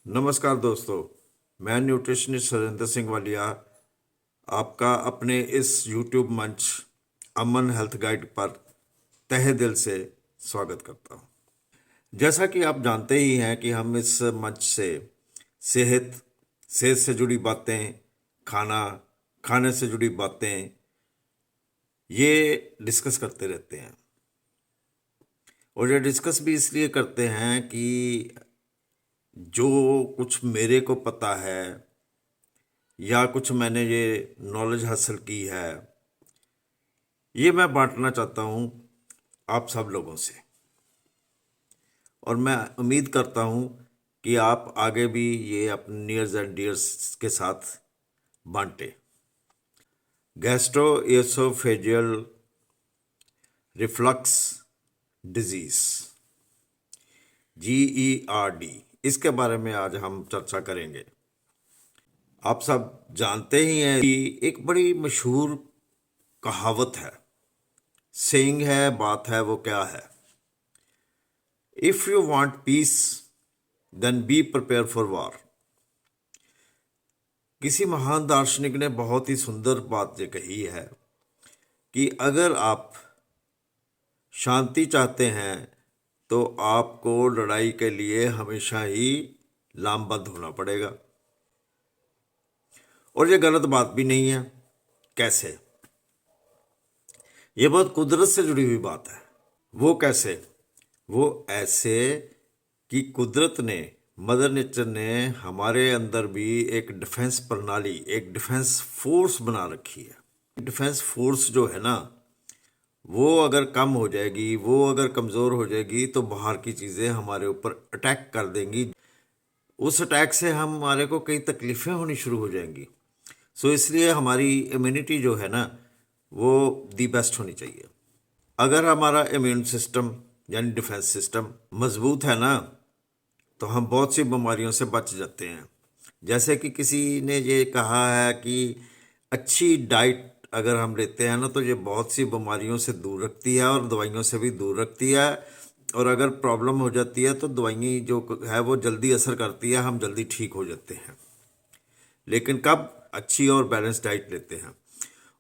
नमस्कार दोस्तों, मैं न्यूट्रिशनिस्ट सुरेंद्र सिंह वालिया आपका अपने इस YouTube मंच अमन हेल्थ गाइड पर तहे दिल से स्वागत करता हूं। जैसा कि आप जानते ही हैं कि हम इस मंच से सेहत सेहत से जुड़ी बातें, खाना खाने से जुड़ी बातें ये डिस्कस करते रहते हैं। और ये डिस्कस भी इसलिए करते हैं कि जो कुछ मेरे को पता है या कुछ मैंने ये नॉलेज हासिल की है, ये मैं बांटना चाहता हूँ आप सब लोगों से। और मैं उम्मीद करता हूँ कि आप आगे भी ये अपने नियर्स एंड डियर्स के साथ बांटें। Gastro oesophageal reflux disease GERD, इसके बारे में आज हम चर्चा करेंगे। आप सब जानते ही हैं कि एक बड़ी मशहूर कहावत है, सेइंग है, बात है, वो क्या है? If you want peace then be prepare for war. किसी महान दार्शनिक ने बहुत ही सुंदर बात ये कही है कि अगर आप शांति चाहते हैं तो आपको लड़ाई के लिए हमेशा ही लामबंद होना पड़ेगा। और ये गलत बात भी नहीं है। कैसे? ये बहुत कुदरत से जुड़ी हुई बात है। वो कैसे? वो ऐसे कि कुदरत ने, मदर नेचर ने हमारे अंदर भी एक डिफेंस प्रणाली, एक डिफेंस फोर्स बना रखी है। डिफेंस फोर्स जो है ना, वो अगर कम हो जाएगी, वो अगर कमज़ोर हो जाएगी तो बाहर की चीज़ें हमारे ऊपर अटैक कर देंगी। उस अटैक से हमारे को कई तकलीफ़ें होनी शुरू हो जाएंगी। सो इसलिए हमारी इम्यूनिटी जो है ना, वो दी बेस्ट होनी चाहिए। अगर हमारा इम्यून सिस्टम यानी डिफेंस सिस्टम मजबूत है ना, तो हम बहुत सी बीमारियों से बच जाते हैं। जैसे कि किसी ने ये कहा है कि अच्छी डाइट अगर हम लेते हैं ना, तो ये बहुत सी बीमारियों से दूर रखती है और दवाइयों से भी दूर रखती है। और अगर प्रॉब्लम हो जाती है तो दवाई जो है वो जल्दी असर करती है, हम जल्दी ठीक हो जाते हैं। लेकिन कब? अच्छी और बैलेंस डाइट लेते हैं।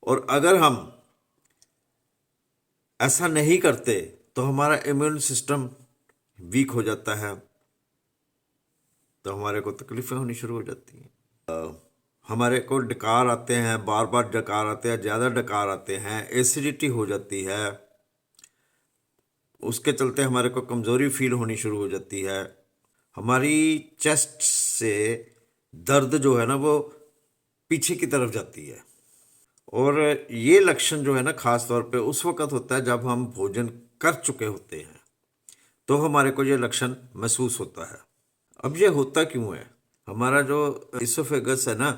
और अगर हम ऐसा नहीं करते तो हमारा इम्यून सिस्टम वीक हो जाता है, तो हमारे को तकलीफ़ें होनी शुरू हो जाती हैं। हमारे को डकार आते हैं, बार बार डकार आते हैं, ज़्यादा डकार आते हैं, एसिडिटी हो जाती है। उसके चलते हमारे को कमज़ोरी फील होनी शुरू हो जाती है। हमारी चेस्ट से दर्द जो है ना, वो पीछे की तरफ जाती है। और ये लक्षण जो है ना, ख़ास तौर पे उस वक़्त होता है जब हम भोजन कर चुके होते हैं, तो हमारे को ये लक्षण महसूस होता है। अब ये होता क्यों है? हमारा जो इसोफेगस है ना,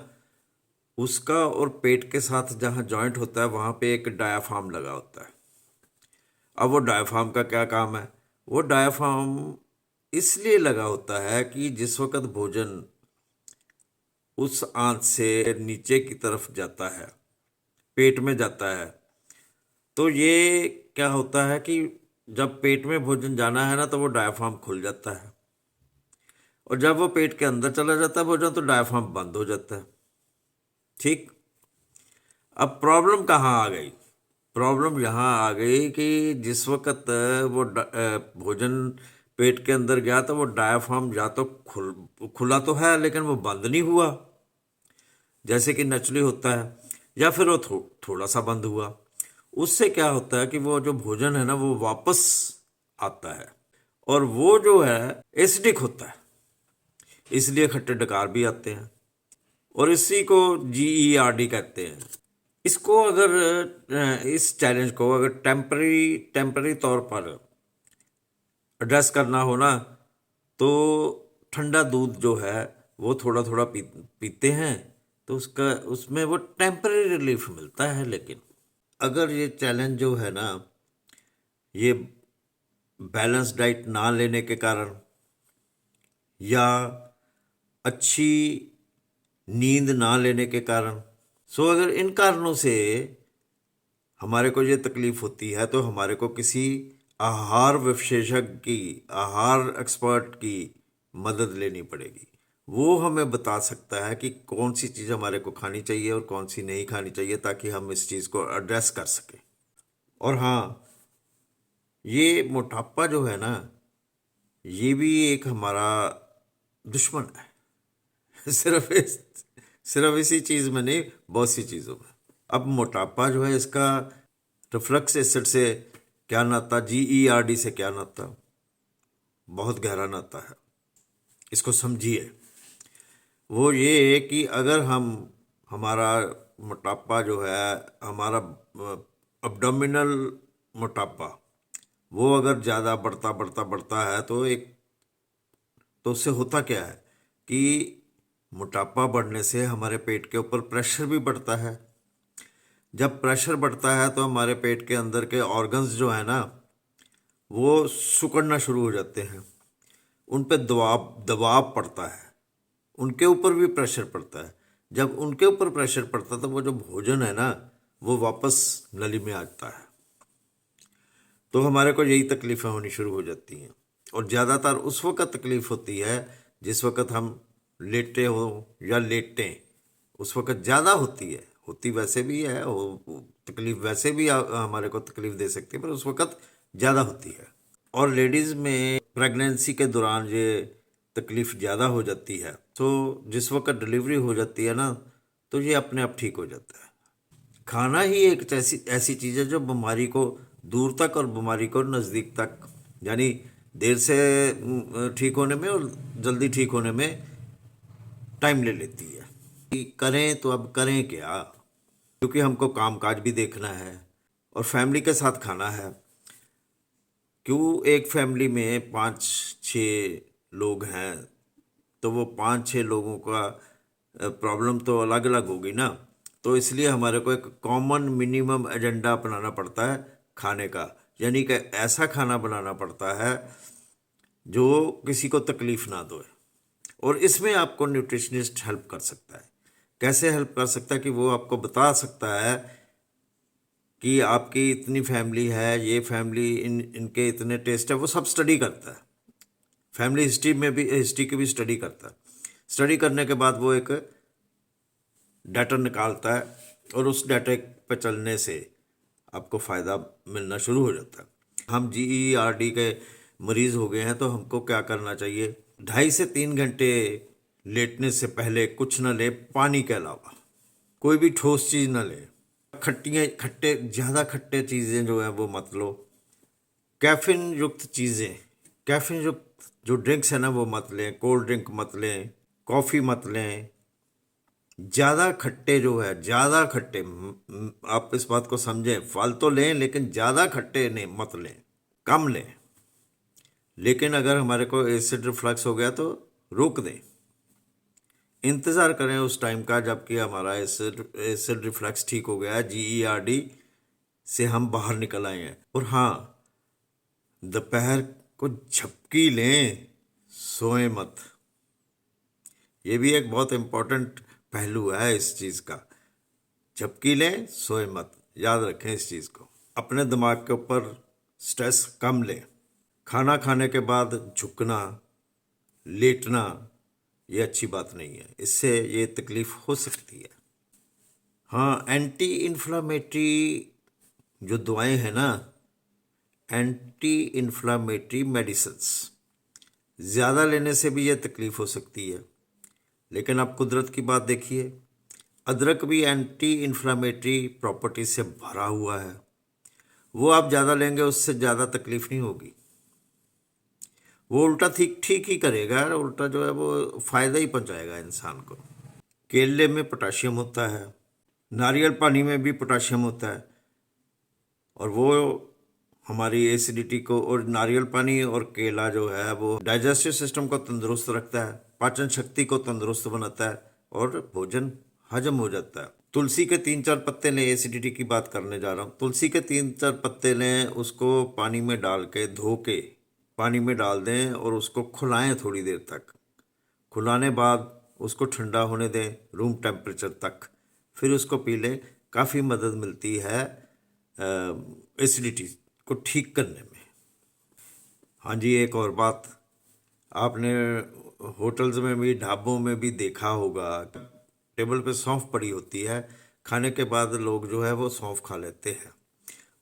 उसका और पेट के साथ जहाँ जॉइंट होता है वहाँ पे एक डायाफ्राम लगा होता है। अब वो डायाफ्राम का क्या काम है? वो डायाफ्राम इसलिए लगा होता है कि जिस वक़्त भोजन उस आंत से नीचे की तरफ जाता है, पेट में जाता है, तो ये क्या होता है कि जब पेट में भोजन जाना है ना, तो वो डायाफ्राम खुल जाता है। और जब वो पेट के अंदर चला जाता है भोजन, तो डायाफ्राम बंद हो जाता है। ठीक। अब प्रॉब्लम कहाँ आ गई? प्रॉब्लम यहाँ आ गई कि जिस वक़्त वो भोजन पेट के अंदर गया तो वो डायाफ्राम या तो खुला तो है, लेकिन वो बंद नहीं हुआ जैसे कि नेचुरली होता है, या फिर वो थोड़ा सा बंद हुआ। उससे क्या होता है कि वो जो भोजन है ना, वो वापस आता है और वो जो है एसिडिक होता है, इसलिए खट्टे डकार भी आते हैं। और इसी को GERD कहते हैं। इसको अगर इस चैलेंज को अगर टेम्पररी तौर पर एड्रेस करना हो ना, तो ठंडा दूध जो है वो थोड़ा थोड़ा पीते हैं, तो उसमें वो टेम्पररी रिलीफ मिलता है। लेकिन अगर ये चैलेंज जो है ना, ये बैलेंस डाइट ना लेने के कारण या अच्छी नींद ना लेने के कारण, सो अगर इन कारणों से हमारे को ये तकलीफ होती है, तो हमारे को किसी आहार विशेषज्ञ की, आहार एक्सपर्ट की मदद लेनी पड़ेगी। वो हमें बता सकता है कि कौन सी चीज़ हमारे को खानी चाहिए और कौन सी नहीं खानी चाहिए, ताकि हम इस चीज़ को एड्रेस कर सकें। और हाँ, ये मोटापा जो है ना, ये भी एक हमारा दुश्मन है। सिर्फ इसी चीज़ में नहीं, बहुत सी चीज़ों में। अब मोटापा जो है, इसका रिफ्लक्स एसिड से क्या नाता, GERD से क्या नाता, बहुत गहरा नाता है। इसको समझिए। वो ये है कि अगर हमारा मोटापा जो है, हमारा अब्डोमिनल मोटापा, वो अगर ज़्यादा बढ़ता बढ़ता बढ़ता है, तो उससे होता क्या है कि मोटापा बढ़ने से हमारे पेट के ऊपर प्रेशर भी बढ़ता है। जब प्रेशर बढ़ता है तो हमारे पेट के अंदर के ऑर्गन्स जो है ना, वो सिकुड़ना शुरू हो जाते हैं। उन पे दबाव दबाव पड़ता है, उनके ऊपर भी प्रेशर पड़ता है। जब उनके ऊपर प्रेशर पड़ता है तो वो जो भोजन है ना, वो वापस नली में आता है। तो हमारे को यही तकलीफ़ें होनी शुरू हो जाती हैं। और ज़्यादातर उस वक़्त तकलीफ़ होती है जिस वक़्त हम लेटे हो या लेटें, उस वक़्त ज़्यादा होती है। होती वैसे भी है, तकलीफ़ वैसे भी हमारे को तकलीफ़ दे सकती है, पर उस वक़्त ज़्यादा होती है। और लेडीज़ में प्रेगनेंसी के दौरान ये तकलीफ़ ज़्यादा हो जाती है। तो जिस वक़्त डिलीवरी हो जाती है ना, तो ये अपने आप ठीक हो जाता है। खाना ही एक ऐसी ऐसी चीज़ है जो बीमारी को दूर तक और बीमारी को नज़दीक तक, यानी देर से ठीक होने में और जल्दी ठीक होने में टाइम ले लेती है। कि करें तो अब करें क्या, क्योंकि हमको कामकाज भी देखना है और फैमिली के साथ खाना है। क्यों, एक फैमिली में 5-6 लोग हैं, तो वो 5-6 लोगों का प्रॉब्लम तो अलग अलग होगी ना। तो इसलिए हमारे को एक कॉमन मिनिमम एजेंडा अपनाना पड़ता है खाने का, यानी कि ऐसा खाना बनाना पड़ता है जो किसी को तकलीफ़ ना दे। और इसमें आपको न्यूट्रिशनिस्ट हेल्प कर सकता है। कैसे हेल्प कर सकता है कि वो आपको बता सकता है कि आपकी इतनी फैमिली है, ये फैमिली इनके इतने टेस्ट है, वो सब स्टडी करता है। फैमिली हिस्ट्री की भी स्टडी करता है। स्टडी करने के बाद वो एक डाटा निकालता है, और उस डाटा पे चलने से आपको फ़ायदा मिलना शुरू हो जाता है। हम GERD के मरीज़ हो गए हैं, तो हमको क्या करना चाहिए? 2.5 से 3 घंटे लेटने से पहले कुछ ना ले, पानी के अलावा कोई भी ठोस चीज़ ना ले। ज़्यादा खट्टे चीज़ें जो है वो मत लो। कैफीन युक्त चीज़ें, कैफीन युक्त जो ड्रिंक्स है ना, वो मत लें। कोल्ड ड्रिंक मत लें, कॉफ़ी मत लें। ज़्यादा खट्टे जो है, ज़्यादा खट्टे, आप इस बात को समझें, फल तो लें लेकिन ज़्यादा खट्टे नहीं, मत लें, कम लें। लेकिन अगर हमारे को एसिड रिफ्लक्स हो गया तो रोक दें। इंतज़ार करें उस टाइम का जबकि हमारा एसिड रिफ्लक्स ठीक हो गया है, GERD से हम बाहर निकल आए हैं। और हाँ, दोपहर को झपकी लें, सोएं मत। ये भी एक बहुत इम्पोर्टेंट पहलू है इस चीज़ का। झपकी लें, सोएं मत, याद रखें इस चीज़ को। अपने दिमाग के ऊपर स्ट्रेस कम लें। खाना खाने के बाद झुकना, लेटना, ये अच्छी बात नहीं है, इससे ये तकलीफ़ हो सकती है। हाँ, एंटी इन्फ्लामेटरी जो दवाएं हैं ना, एंटी इन्फ्लामेटरी मेडिसिन्स ज़्यादा लेने से भी ये तकलीफ़ हो सकती है। लेकिन आप कुदरत की बात देखिए, अदरक भी एंटी इन्फ्लामेटरी प्रॉपर्टी से भरा हुआ है। वो आप ज़्यादा लेंगे, उससे ज़्यादा तकलीफ़ नहीं होगी। वो उल्टा ठीक ठीक ही करेगा, उल्टा जो है वो फ़ायदा ही पहुंचाएगा इंसान को। केले में पोटाशियम होता है, नारियल पानी में भी पोटाशियम होता है, और वो हमारी एसिडिटी को, और नारियल पानी और केला जो है वो डाइजेस्टिव सिस्टम को तंदुरुस्त रखता है, पाचन शक्ति को तंदुरुस्त बनाता है, और भोजन हजम हो जाता है। तुलसी के 3-4 पत्ते लें, एसिडिटी की बात करने जा रहा हूँ। तुलसी के 3-4 पत्ते लें, उसको पानी में डाल के धो के पानी में डाल दें और उसको खुलाएं थोड़ी देर तक। खुलाने बाद उसको ठंडा होने दें रूम टेम्परेचर तक, फिर उसको पी लें। काफ़ी मदद मिलती है एसिडिटी को ठीक करने में। हाँ जी, एक और बात, आपने होटल्स में भी, ढाबों में भी देखा होगा, टेबल पे सौंफ पड़ी होती है, खाने के बाद लोग जो है वो सौंफ खा लेते हैं।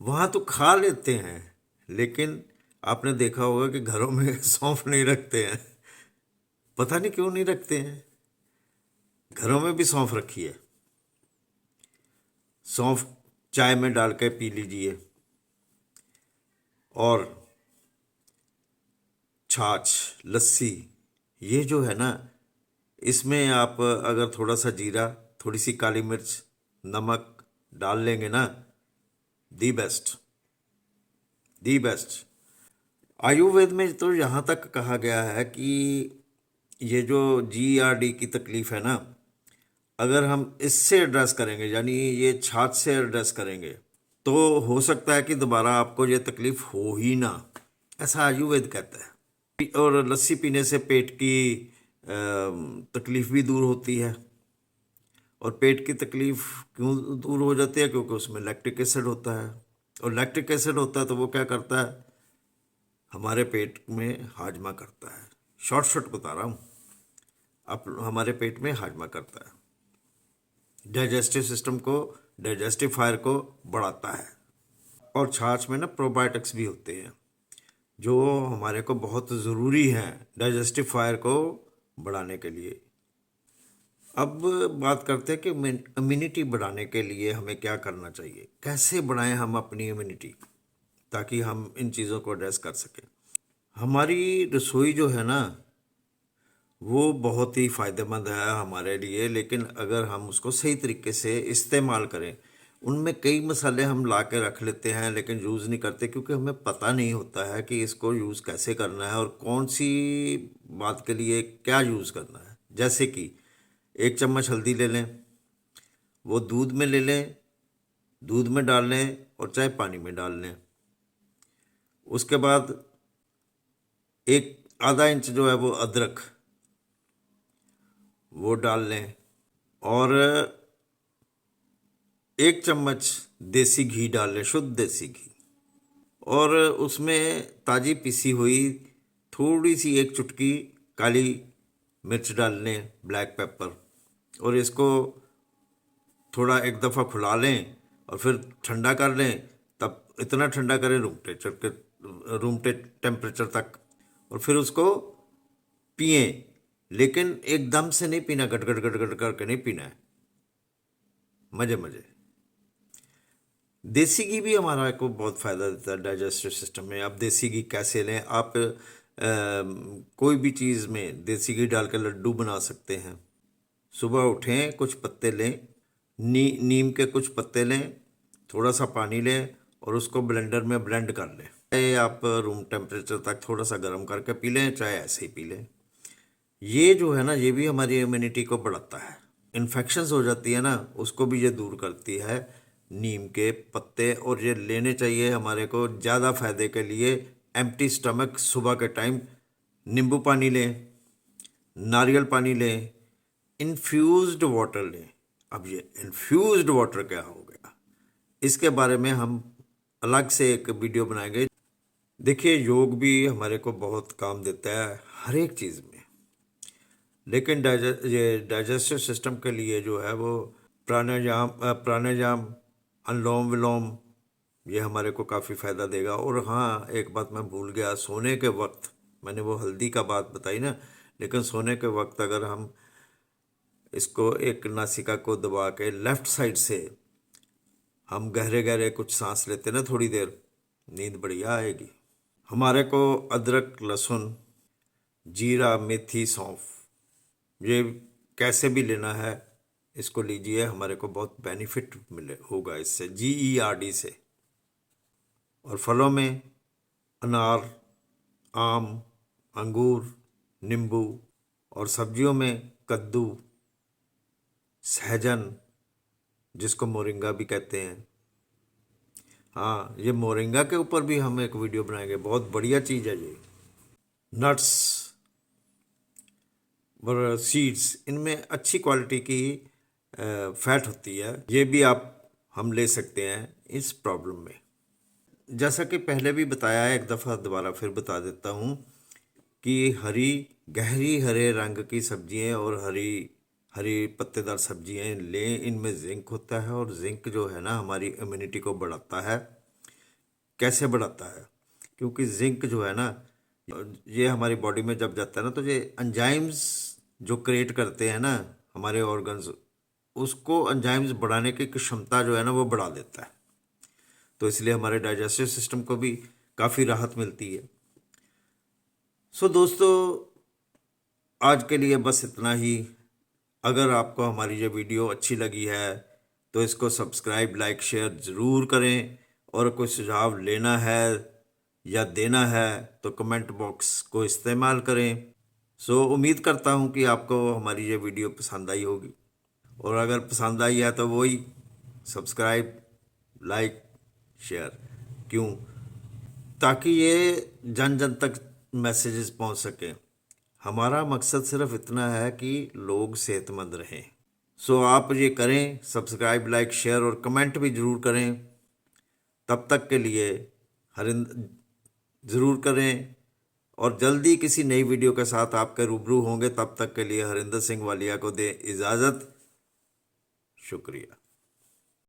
वहाँ तो खा लेते हैं, लेकिन आपने देखा होगा कि घरों में सौंफ नहीं रखते हैं। पता नहीं क्यों नहीं रखते हैं। घरों में भी सौंफ रखी है। सौंफ चाय में डाल के पी लीजिए। और छाछ, लस्सी, ये जो है ना, इसमें आप अगर थोड़ा सा जीरा, थोड़ी सी काली मिर्च, नमक डाल लेंगे ना, the best, the best. Ayurveda में तो यहाँ तक कहा गया है कि ये जो GERD की तकलीफ है ना, अगर हम इससे एड्रेस करेंगे, यानी ये छाछ से एड्रेस करेंगे, तो हो सकता है कि दोबारा आपको ये तकलीफ हो ही ना, ऐसा आयुर्वेद कहता है। और लस्सी पीने से पेट की तकलीफ भी दूर होती है। और पेट की तकलीफ क्यों दूर हो जाती है? क्योंकि उसमें लैक्टिक एसिड होता है। और लैक्टिक एसिड होता है तो वो क्या करता है? हमारे पेट में हाजमा करता है। शॉर्ट शॉर्ट बता रहा हूँ, आप हमारे पेट में हाजमा करता है, डाइजेस्टिव सिस्टम को, डाइजेस्टिव फायर को बढ़ाता है। और छाछ में ना प्रोबायोटिक्स भी होते हैं जो हमारे को बहुत ज़रूरी हैं डाइजेस्टिव फायर को बढ़ाने के लिए। अब बात करते हैं कि इम्यूनिटी बढ़ाने के लिए हमें क्या करना चाहिए, कैसे बढ़ाएं हम अपनी इम्यूनिटी, ताकि हम इन चीज़ों को एड्रेस कर सकें। हमारी रसोई जो है ना, वो बहुत ही फ़ायदेमंद है हमारे लिए, लेकिन अगर हम उसको सही तरीके से इस्तेमाल करें। उनमें कई मसाले हम ला के रख लेते हैं लेकिन यूज़ नहीं करते, क्योंकि हमें पता नहीं होता है कि इसको यूज़ कैसे करना है और कौन सी बात के लिए क्या यूज़ करना है। जैसे कि 1 चम्मच हल्दी ले लें, वो दूध में ले लें, दूध में डाल लें और चाहे पानी में डाल लें। उसके बाद एक आधा इंच जो है वो अदरक, वो डाल लें। और 1 चम्मच देसी घी डाल लें, शुद्ध देसी घी। और उसमें ताज़ी पिसी हुई थोड़ी सी 1 चुटकी काली मिर्च डाल लें, ब्लैक पेपर। और इसको थोड़ा एक दफ़ा खुला लें और फिर ठंडा कर लें। तब इतना ठंडा करें रूम टेम्परेचर तक, और फिर उसको पिए। लेकिन एकदम से नहीं पीना, गट गट गट गट करके नहीं पीना है, मजे मजे। देसी घी भी हमारा को बहुत फ़ायदा देता है डाइजेस्टिव सिस्टम में। आप देसी घी कैसे लें? आप कोई भी चीज़ में देसी घी डाल के लड्डू बना सकते हैं। सुबह उठें, कुछ पत्ते लें, नीम के कुछ पत्ते लें, थोड़ा सा पानी लें और उसको ब्लेंडर में ब्लेंड कर लें। चाहे आप रूम टेम्परेचर तक थोड़ा सा गर्म करके पी लें, चाहे ऐसे ही पी लें। ये जो है ना, ये भी हमारी इम्यूनिटी को बढ़ाता है। इन्फेक्शंस हो जाती है ना, उसको भी ये दूर करती है, नीम के पत्ते। और ये लेने चाहिए हमारे को ज़्यादा फ़ायदे के लिए। एम्प्टी स्टमक सुबह के टाइम नींबू पानी लें, नारियल पानी लें, इन्फ्यूज्ड वाटर लें। अब ये इन्फ्यूज्ड वाटर क्या हो गया, इसके बारे में हम अलग से एक वीडियो बनाएंगे। देखिए, योग भी हमारे को बहुत काम देता है हर एक चीज़ में, लेकिन डाइजेस्टिव सिस्टम के लिए जो है वो प्राणायाम, अनुलोम विलोम, ये हमारे को काफ़ी फ़ायदा देगा। और हाँ, एक बात मैं भूल गया, सोने के वक्त मैंने वो हल्दी का बात बताई ना, लेकिन सोने के वक्त अगर हम इसको एक नासिका को दबा के लेफ़्ट साइड से हम गहरे गहरे कुछ सांस लेते ना थोड़ी देर, नींद बढ़िया आएगी। हमारे को अदरक, लहसुन, जीरा, मेथी, सौंफ, ये कैसे भी लेना है, इसको लीजिए। हमारे को बहुत बेनिफिट मिले होगा इससे, GERD से। और फलों में अनार, आम, अंगूर, नींबू। और सब्जियों में कद्दू, सहजन, जिसको मोरिंगा भी कहते हैं। हाँ, ये मोरिंगा के ऊपर भी हम एक वीडियो बनाएंगे, बहुत बढ़िया चीज़ है ये। नट्स और सीड्स, इनमें अच्छी क्वालिटी की फैट होती है, ये भी हम ले सकते हैं इस प्रॉब्लम में। जैसा कि पहले भी बताया है, एक दफ़ा दोबारा फिर बता देता हूँ कि हरी गहरी हरे रंग की सब्जियां और हरी हरी पत्तेदार सब्जियां लें, इनमें जिंक होता है और जिंक जो है ना हमारी इम्यूनिटी को बढ़ाता है। कैसे बढ़ाता है? क्योंकि जिंक जो है ना ये हमारी बॉडी में जब जाता है ना तो ये एंजाइम्स जो क्रिएट करते हैं ना हमारे ऑर्गन्स, उसको एंजाइम्स बढ़ाने की क्षमता जो है ना वो बढ़ा देता है। तो इसलिए हमारे डाइजेस्टिव सिस्टम को भी काफ़ी राहत मिलती है। सो दोस्तों, आज के लिए बस इतना ही। अगर आपको हमारी ये वीडियो अच्छी लगी है तो इसको सब्सक्राइब, लाइक, शेयर ज़रूर करें। और कोई सुझाव लेना है या देना है तो कमेंट बॉक्स को इस्तेमाल करें। सो उम्मीद करता हूँ कि आपको हमारी ये वीडियो पसंद आई होगी। और अगर पसंद आई है तो वही सब्सक्राइब, लाइक, शेयर क्यों, ताकि ये जन जन तक मैसेजेस पहुंच सकें। हमारा मकसद सिर्फ इतना है कि लोग सेहतमंद रहें। सो आप ये करें, सब्सक्राइब, लाइक, शेयर और कमेंट भी ज़रूर करें। तब तक के लिए हरिंद ज़रूर करें और जल्दी किसी नई वीडियो के साथ आपके रूबरू होंगे। तब तक के लिए हरिंदर सिंह वालिया को दे इजाज़त। शुक्रिया।